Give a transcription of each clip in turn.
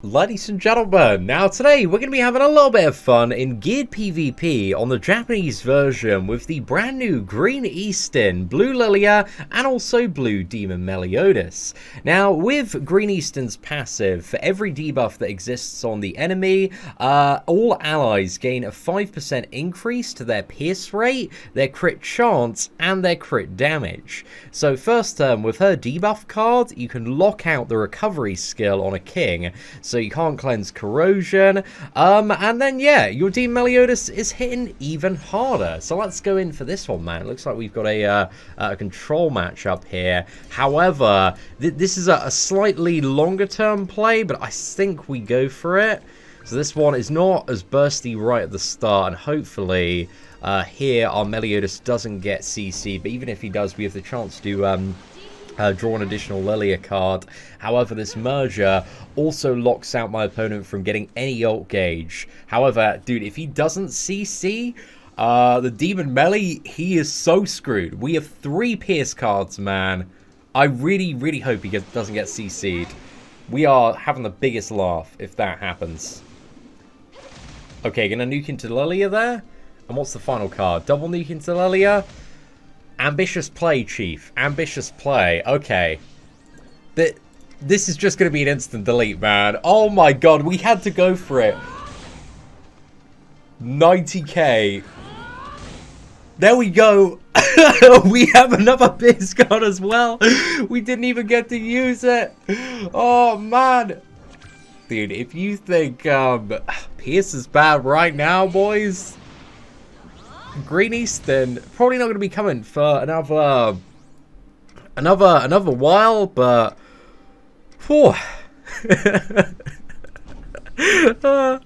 Ladies and gentlemen, now today we're going to be having a little bit of fun in geared PvP on the Japanese version with the brand new Green Eastin, Blue Lilia, and also Blue Demon Meliodas. Now, with Green Eastin's passive, for every debuff that exists on the enemy, all allies gain a 5% increase to their Pierce Rate, their crit chance, and their crit damage. So first with her debuff card, you can lock out the recovery skill on a king, so you can't cleanse corrosion, and then yeah, your Demon Meliodas is hitting even harder. So let's go in for this one, man. It looks like we've got a control match up here. However, this is a slightly longer term play, but I think we go for it. So this one is not as bursty right at the start, and hopefully here our Meliodas doesn't get CC, but even if he does, we have the chance to draw an additional Lilia card. However, this merger also locks out my opponent from getting any ult gauge. However, dude, if he doesn't CC, the Demon Melee, he is so screwed. We have 3 Pierce cards, man. I really, really hope he doesn't get CC'd. We are having the biggest laugh if that happens. Okay, gonna nuke into Lilia there. And what's the final card? Double nuke into Lilia. Ambitious play, Chief. Ambitious play. Okay. This is just going to be an instant delete, man. Oh my god, we had to go for it. 90k. There we go. We have another Pierce card as well. We didn't even get to use it. Oh, man. Dude, if you think Pierce is bad right now, boys, Green Eastin probably not going to be coming for another while, but whew. that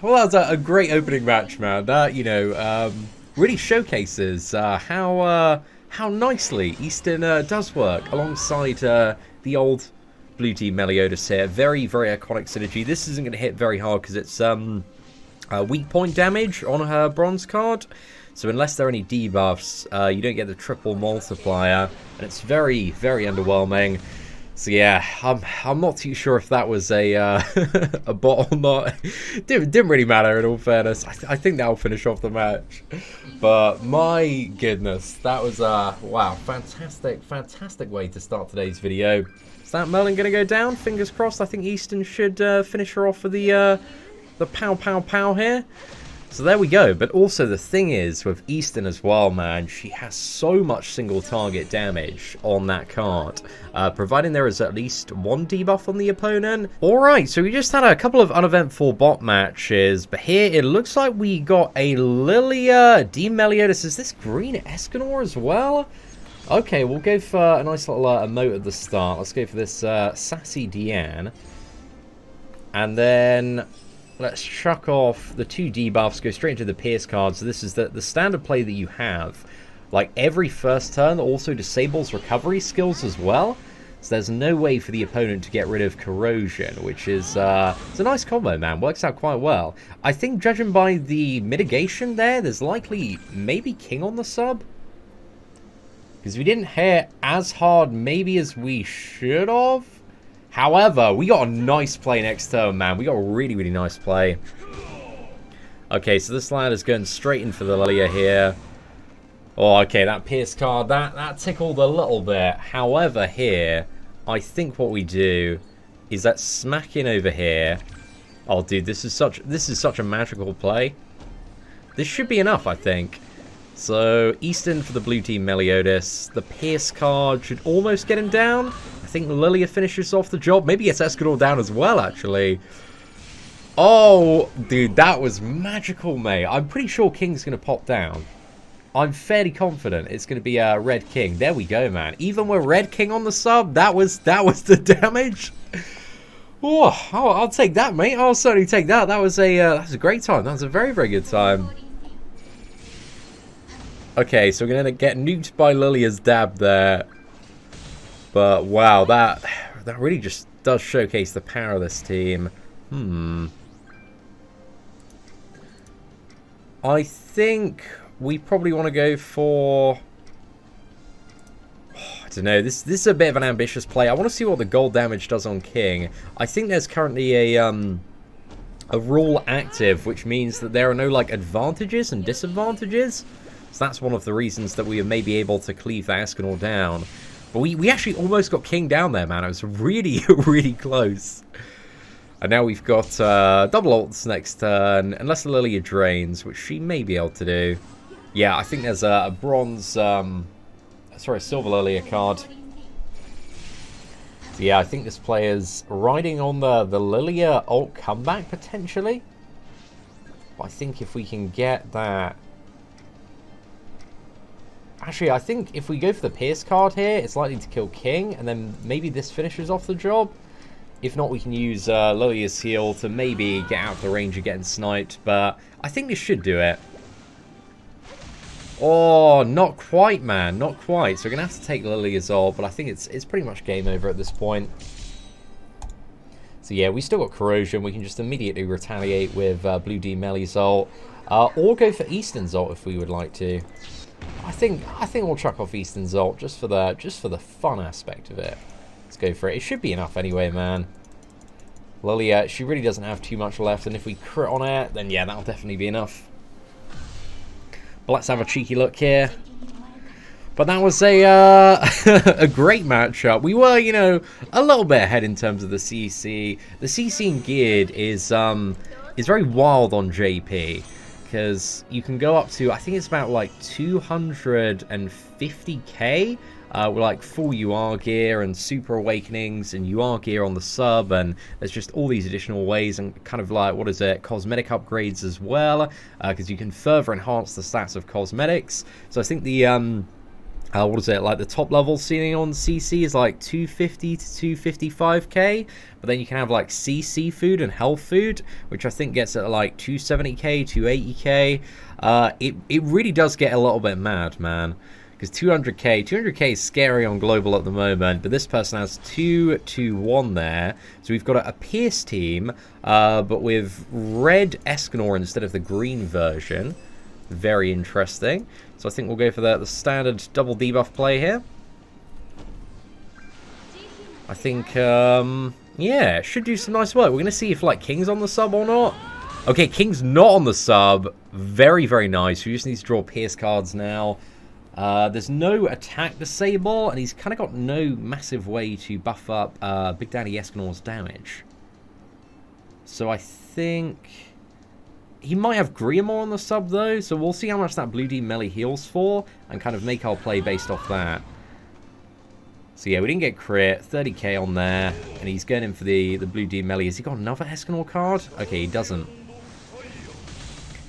was a great opening match, man. That, you know, really showcases how nicely Eastin does work alongside the old Blue Demon Meliodas here. Very, very iconic synergy. This isn't going to hit very hard because it's weak point damage on her bronze card, so unless there are any debuffs, you don't get the triple multiplier, and it's very, very underwhelming. So yeah, I'm not too sure if that was a a bot or not. Didn't really matter in all fairness. I think that'll finish off the match. But my goodness, that was wow, fantastic way to start today's video. Is that Merlin gonna go down? Fingers crossed. I think Eastin should finish her off for the pow pow pow here. So there we go. But also the thing is with Eastin as well, man, she has so much single target damage on that card, providing there is at least 1 debuff on the opponent. Alright, so we just had a couple of uneventful bot matches, but here it looks like we got a Lilia, Demon Meliodas. Is this Green Escanor as well? Okay, we'll go for a nice little emote at the start. Let's go for this Sassy Diane, and then let's chuck off the 2 debuffs, go straight into the Pierce card. So this is the standard play that you have. Like every first turn also disables recovery skills as well. So there's no way for the opponent to get rid of corrosion, which is it's a nice combo, man. Works out quite well. I think judging by the mitigation there's likely maybe king on the sub, because we didn't hit as hard maybe as we should have. However, we got a nice play next turn, man. We got a really, really nice play. Okay, so this lad is going straight in for the Lilia here. Oh, okay, that Pierce card, that tickled a little bit. However, here, I think what we do is that smack in over here. Oh, dude, this is such a magical play. This should be enough, I think. So, Eastin for the Blue Team Meliodas. The Pierce card should almost get him down. I think Lilia finishes off the job. Maybe gets Escanor down as well, actually. Oh, dude, that was magical, mate. I'm pretty sure King's going to pop down. I'm fairly confident it's going to be a Red King. There we go, man. Even with Red King on the sub, that was the damage. Oh, I'll take that, mate. I'll certainly take that. That was a great time. That was a very, very good time. Okay, so we're going to get nuked by Lilia's dab there. But wow, that really just does showcase the power of this team. I think we probably want to go for... don't know. This is a bit of an ambitious play. I want to see what the gold damage does on King. I think there's currently a rule active, which means that there are no like advantages and disadvantages. So that's one of the reasons that we may be able to cleave the Escanor down. But we actually almost got King down there, man. It was really, really close. And now we've got double ults next turn, unless Lilia drains, which she may be able to do. Yeah, I think there's a bronze, sorry, a silver Lilia card. So yeah, I think this player's riding on the Lilia ult comeback, potentially. But I think if we can get that... Actually, I think if we go for the Pierce card here, it's likely to kill King, and then maybe this finishes off the job. If not, we can use Lilia's heal to maybe get out of the range of getting sniped, but I think this should do it. Oh, not quite, man. Not quite. So we're going to have to take Lilia's ult, but I think it's pretty much game over at this point. So yeah, we still got Corrosion. We can just immediately retaliate with Blue Demon Meliodas' ult. Or go for Eastin's ult if we would like to. I think we'll chuck off Eastin's ult just for the fun aspect of it. Let's go for it. It should be enough anyway, man. Lilia, she really doesn't have too much left, and if we crit on it, then yeah, that'll definitely be enough. But let's have a cheeky look here. But that was a a great matchup. We were, you know, a little bit ahead in terms of the CC. The CC in geared is very wild on JP, because you can go up to, I think it's about like 250k with like full UR gear and super awakenings and UR gear on the sub, and there's just all these additional ways and kind of like, what is it, cosmetic upgrades as well, because you can further enhance the stats of cosmetics. So I think the what is it, like the top level ceiling on CC is like 250 to 255k, but then you can have like CC food and health food, which I think gets at like 270k, 280k. It really does get a little bit mad, man, because 200k is scary on global at the moment, but this person has 2-1 there, so we've got a Pierce team, but with red Escanor instead of the green version. Very interesting. So I think we'll go for the standard double debuff play here. I think, yeah, should do some nice work. We're going to see if, like, King's on the sub or not. Okay, King's not on the sub. Very, very nice. We just need to draw Pierce cards now. There's no attack disable, and he's kind of got no massive way to buff up Big Daddy Escanor's damage. So I think... he might have Griamore on the sub, though, so we'll see how much that Blue Demon Melee heals for, and kind of make our play based off that. So yeah, we didn't get crit, 30k on there, and he's going in for the Blue Demon Melee. Has he got another Escanor card? Okay, he doesn't.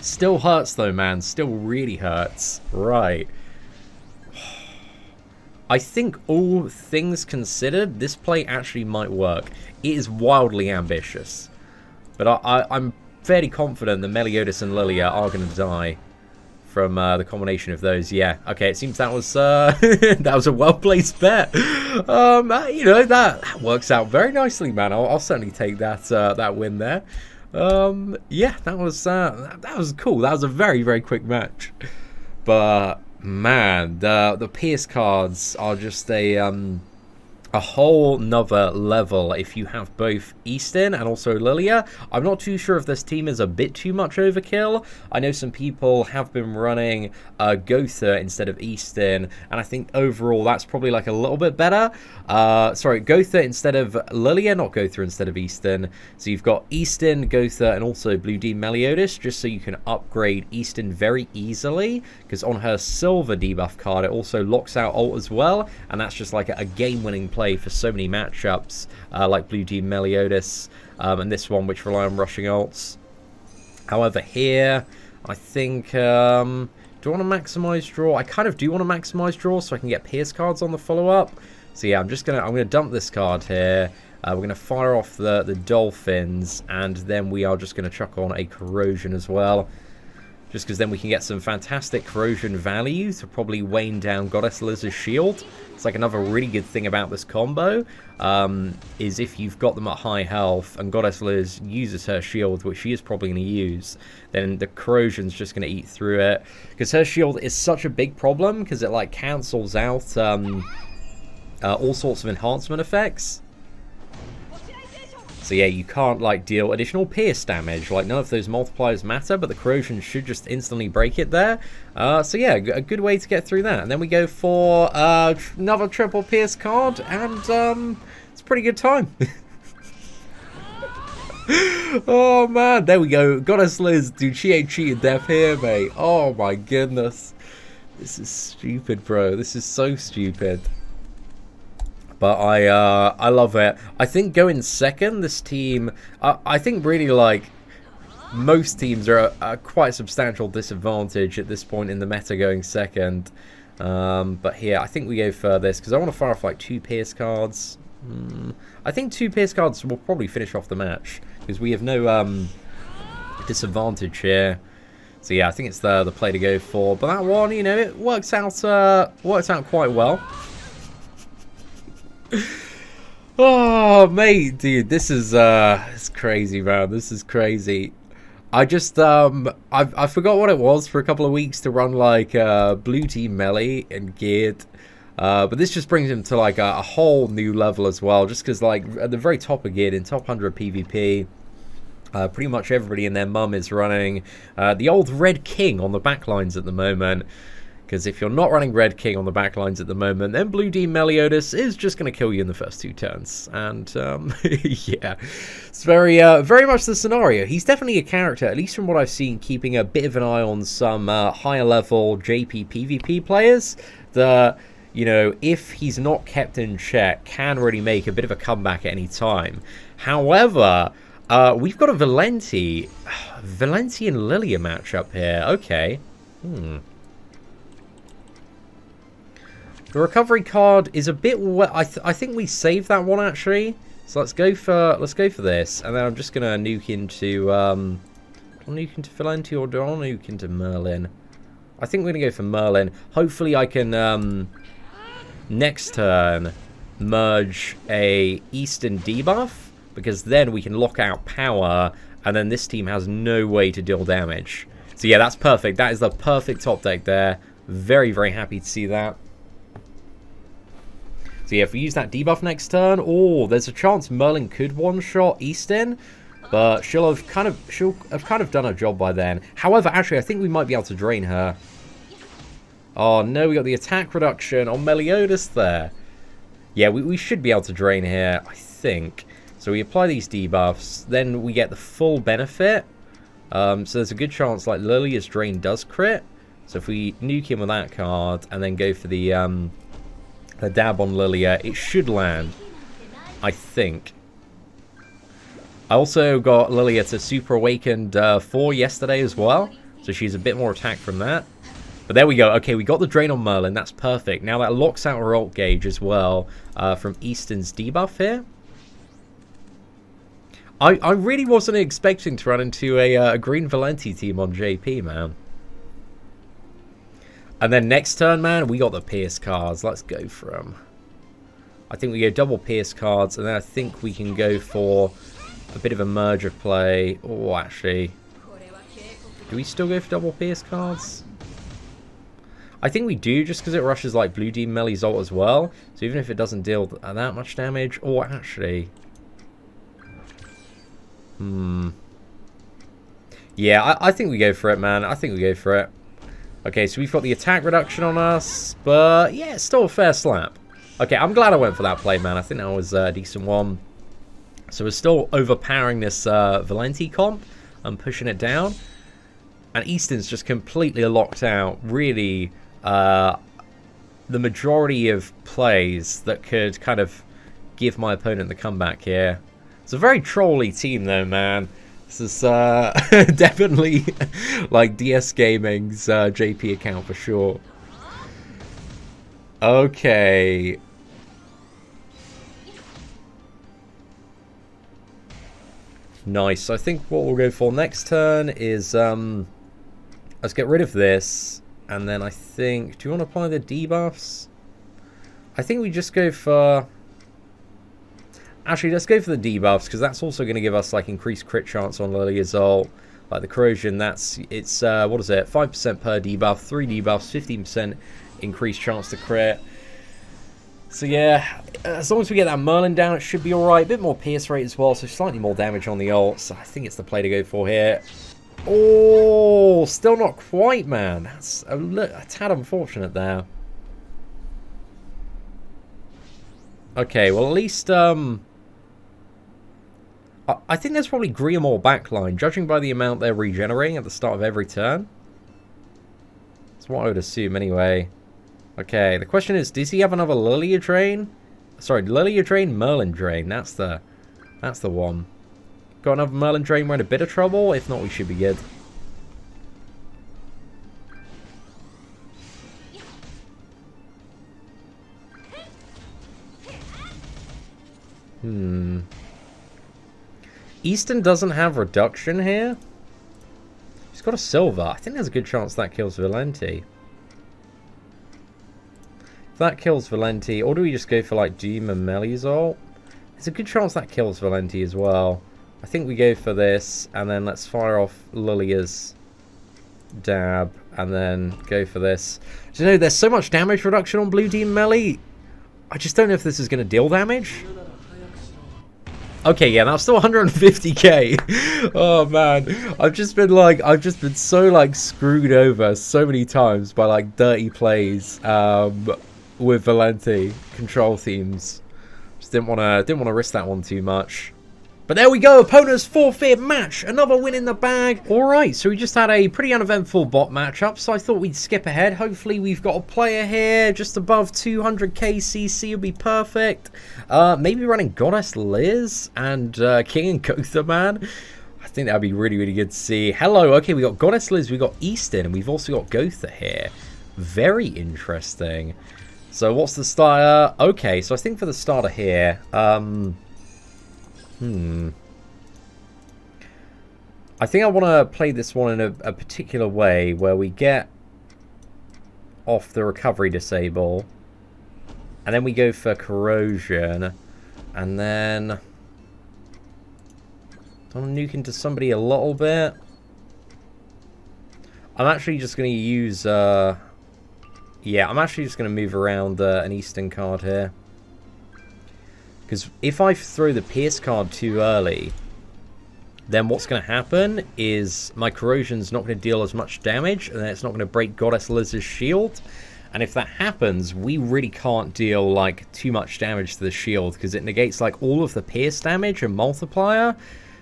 Still hurts, though, man. Still really hurts. Right. I think all things considered, this play actually might work. It is wildly ambitious. But I'm fairly confident that Meliodas and Lilia are going to die from the combination of those. Yeah, okay, it seems that was that was a well-placed bet. You know, that works out very nicely, man. I'll certainly take that that win there. Yeah, that was cool. That was a very, very quick match. But man, the Pierce cards are just a whole nother level if you have both Eastin and also Lilia. I'm not too sure if this team is a bit too much overkill. I know some people have been running Gotha instead of Eastin, and I think overall that's probably like a little bit better. Sorry, Gotha instead of Lilia, not Gotha instead of Eastin. So you've got Eastin, Gotha, and also Blue Demon Meliodas, just so you can upgrade Eastin very easily, because on her silver debuff card it also locks out ult as well, and that's just like a game-winning play for so many matchups, like Blue Demon Meliodas, and this one which rely on rushing ults. However, here I think do I want to maximize draw? I kind of do want to maximize draw so I can get Pierce cards on the follow-up. So yeah, I'm gonna dump this card here. We're gonna fire off the dolphins, and then we are just gonna chuck on a corrosion as well, just because then we can get some fantastic corrosion value to probably wane down Goddess Liz's shield. It's like another really good thing about this combo, is if you've got them at high health and Goddess Liz uses her shield, which she is probably going to use, then the corrosion's just going to eat through it. Because her shield is such a big problem, because it like cancels out all sorts of enhancement effects. So yeah, you can't like deal additional pierce damage. Like none of those multipliers matter, but the corrosion should just instantly break it there. So yeah, a good way to get through that. And then we go for another triple pierce card, and it's a pretty good time. Oh man, there we go. Goddess Liz, dude, she ain't cheating death here, mate. Oh my goodness. This is stupid, bro. This is so stupid. But I love it. I think going second, this team, I think really like most teams are at quite a substantial disadvantage at this point in the meta going second. But here, I think we go for this because I want to fire off like 2 pierce cards. I think 2 pierce cards will probably finish off the match because we have no disadvantage here. So yeah, I think it's the play to go for. But that one, you know, it works out quite well. Oh mate, dude, this is it's crazy, man. This is crazy. I just I forgot what it was for a couple of weeks to run like Blue Demon Meliodas and geared. But this just brings him to like a whole new level as well, just because like at the very top of geared in top 100 PvP, pretty much everybody and their mum is running the old Red King on the backlines at the moment. Because if you're not running Red King on the backlines at the moment, then Blue Demon Meliodas is just going to kill you in the first 2 turns. And, yeah, it's very much the scenario. He's definitely a character, at least from what I've seen, keeping a bit of an eye on some higher level JP PvP players that, you know, if he's not kept in check, can really make a bit of a comeback at any time. However, we've got a Valenti and Lilia matchup here. Okay. The recovery card is a bit I think we saved that one actually. So let's go for this, and then I'm just gonna nuke into Valenti, or do I nuke into Merlin? I think we're gonna go for Merlin. Hopefully I can next turn merge a Eastin debuff, because then we can lock out power, and then this team has no way to deal damage. So yeah, that's perfect. That is the perfect top deck there. Very, very happy to see that. So yeah, if we use that debuff next turn, oh, there's a chance Merlin could one-shot Eastin, but she'll have kind of done her job by then. However, actually, I think we might be able to drain her. Oh no, we got the attack reduction on Meliodas there. Yeah, we should be able to drain here, I think. So we apply these debuffs, then we get the full benefit. So there's a good chance like Lilia's drain does crit. So if we nuke him with that card and then go for the dab on Lilia, it should land, I think. I also got Lilia to Super Awakened 4 yesterday as well, so she's a bit more attack from that. But there we go. Okay, we got the drain on Merlin. That's perfect. Now that locks out her ult gauge as well from Eastin's debuff here. I really wasn't expecting to run into a Green Valenti team on JP, man. And then next turn, man, we got the Pierce cards. Let's go for them. I think we go double Pierce cards, and then I think we can go for a bit of a merger play. Oh, actually, do we still go for double Pierce cards? I think we do, just because it rushes like Blue Demon Melly's ult as well. So even if it doesn't deal that much damage, or actually, yeah, I think we go for it, man. I think we go for it. Okay, so we've got the attack reduction on us, but yeah, it's still a fair slap. Okay, I'm glad I went for that play, man. I think that was a decent one. So we're still overpowering this Valenti comp and pushing it down. And Eastin's just completely locked out, really, the majority of plays that could kind of give my opponent the comeback here. It's a very trolly team, though, man. This is definitely like DS Gaming's JP account for sure. Okay. Nice. I think what we'll go for next turn is let's get rid of this, and then I think, do you want to apply the debuffs? I think we just go for, actually, let's go for the debuffs, because that's also going to give us like increased crit chance on Lilia's ult. Like the corrosion, it's what is it, 5% per debuff, 3 debuffs, 15% increased chance to crit. So yeah, as long as we get that Merlin down, it should be alright. A bit more Pierce Rate as well, so slightly more damage on the ult. So I think it's the play to go for here. Oh, still not quite, man. That's a tad unfortunate there. Okay, well at least I think there's probably Griamore backline, judging by the amount they're regenerating at the start of every turn. That's what I would assume anyway. Okay, the question is, does he have another Lilia Drain? Sorry, Lilia Drain, Merlin Drain. That's the one. Got another Merlin Drain, we're in a bit of trouble. If not, we should be good. Eastin doesn't have reduction here. He's got a silver. I think there's a good chance that kills Valenti. If that kills Valenti, or do we just go for like Demon Meliodas ult? There's a good chance that kills Valenti as well. I think we go for this, and then let's fire off Lilia's dab, and then go for this. Do you know, there's so much damage reduction on Blue Demon Melee. I just don't know if this is going to deal damage. Okay, yeah, that's still 150k. Oh man, I've just been so like screwed over so many times by like dirty plays with Valenti control themes. Just didn't want to risk that one too much. But there we go, opponent's forfeit match, another win in the bag. Alright, so we just had a pretty uneventful bot matchup, so I thought we'd skip ahead. Hopefully we've got a player here, just above 200k CC would be perfect. Maybe running Goddess Liz and King and Gotha Man. I think that would be really, really good to see. Hello, okay, we got Goddess Liz, we got Eastin, and we've also got Gotha here. Very interesting. So what's the starter? Okay, so I think for the starter here, I think I want to play this one in a particular way where we get off the recovery disable and then we go for corrosion and then I'm nuke into somebody a little bit. I'm actually just going to use I'm actually just going to move around an Eastin card here. Because if I throw the Pierce card too early, then what's going to happen is my corrosion's not going to deal as much damage, and then it's not going to break Goddess Liz's shield. And if that happens, we really can't deal like too much damage to the shield, because it negates like all of the Pierce damage and multiplier.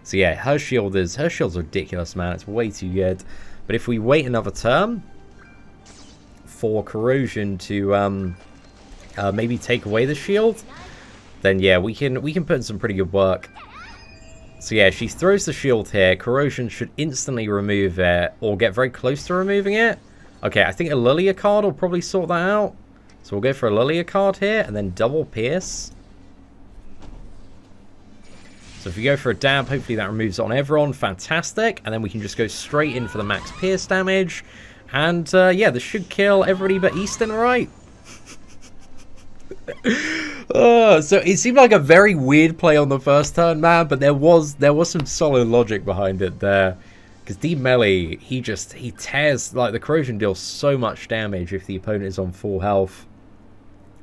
So yeah, her shield's ridiculous, man. It's way too good. But if we wait another turn for corrosion to maybe take away the shield, then yeah, we can put in some pretty good work. So yeah, she throws the shield here. Corrosion should instantly remove it, or get very close to removing it. Okay, I think a Lilia card will probably sort that out. So we'll go for a Lilia card here, and then double Pierce. So if you go for a dab, hopefully that removes it on everyone. Fantastic. And then we can just go straight in for the max Pierce damage. And yeah, this should kill everybody but Eastin, right? So it seemed like a very weird play on the first turn, man, but there was some solid logic behind it there. Because Demon Melee, he tears, like the corrosion deals so much damage if the opponent is on full health.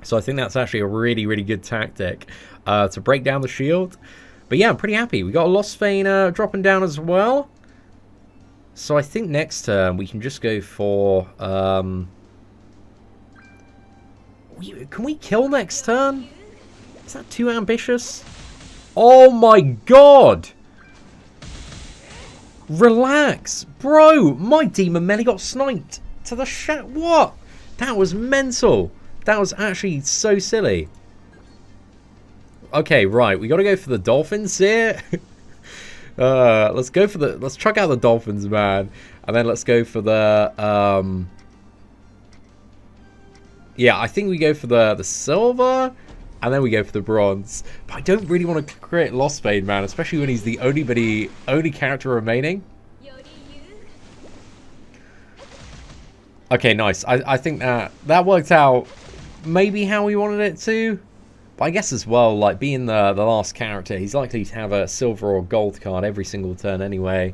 So I think that's actually a really, really good tactic to break down the shield. But yeah, I'm pretty happy. We got a Lost Vein dropping down as well. So I think next turn we can just go for can we kill next turn? Is that too ambitious? Oh my god! Relax! Bro, my Demon Melee got sniped to the shat. What? That was mental. That was actually so silly. Okay, right. We got to go for the Dolphins here. Let's chuck out the Dolphins, man. And then let's go for the yeah, I think we go for the silver, and then we go for the bronze. But I don't really want to create Lost Vein, man, especially when he's the only character remaining. Okay, nice. I think that worked out maybe how we wanted it to. But I guess as well, like being the last character, he's likely to have a silver or gold card every single turn anyway.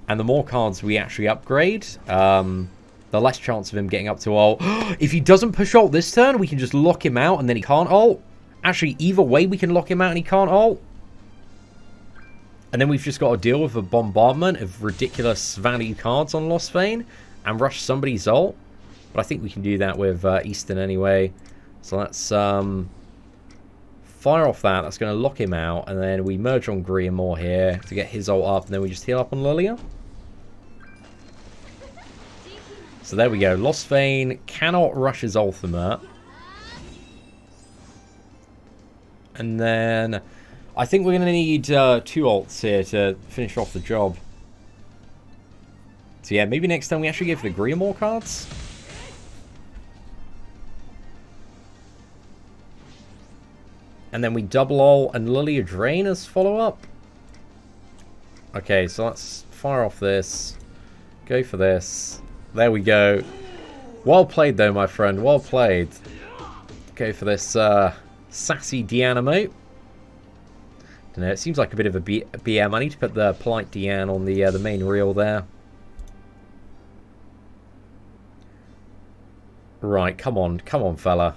And the more cards we actually upgrade, the the less chance of him getting up to ult. If he doesn't push ult this turn, we can just lock him out and then he can't ult. Actually, either way, we can lock him out and he can't ult. And then we've just got to deal with a bombardment of ridiculous value cards on Lost Vein and rush somebody's ult. But I think we can do that with Eastin anyway. So let's fire off that. That's going to lock him out. And then we merge on Green more here to get his ult up. And then we just heal up on Lilia. So there we go. Lost Vein cannot rush his ultimate. And then I think we're going to need 2 ults here to finish off the job. So yeah, maybe next time we actually go for the Green more cards. And then we double ult and Lilia drain as follow-up. Okay, so let's fire off this. Go for this. There we go. Well played though, my friend. Well played. Go for this sassy Diana mote. Don't know, it seems like a bit of a BM. I need to put the polite Diane on the main reel there. Right, come on, fella.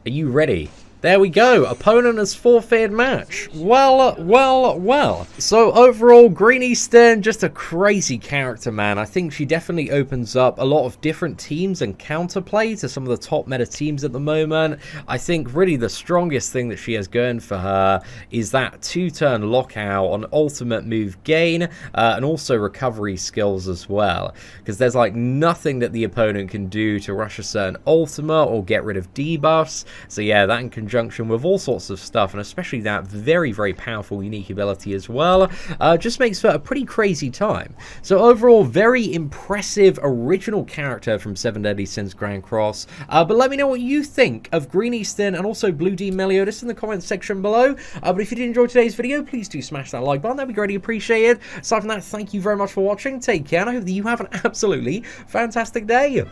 Are you ready? There we go. Opponent has forfeited match. Well. So overall, Green Eastin, just a crazy character, man. I think she definitely opens up a lot of different teams and counterplay to some of the top meta teams at the moment. I think really the strongest thing that she has going for her is that 2-turn lockout on ultimate move gain and also recovery skills as well. Because there's like nothing that the opponent can do to rush a certain ultimate or get rid of debuffs. So yeah, that in conjunction with all sorts of stuff, and especially that very, very powerful unique ability as well, just makes for a pretty crazy time. So overall, very impressive original character from 7 Deadly Sins Grand Cross. But let me know what you think of Green Eastin and also Blue Demon Meliodas in the comments section below. But if you did enjoy today's video, please do smash that like button. That'd be greatly appreciated. Aside from that, thank you very much for watching. Take care, and I hope that you have an absolutely fantastic day.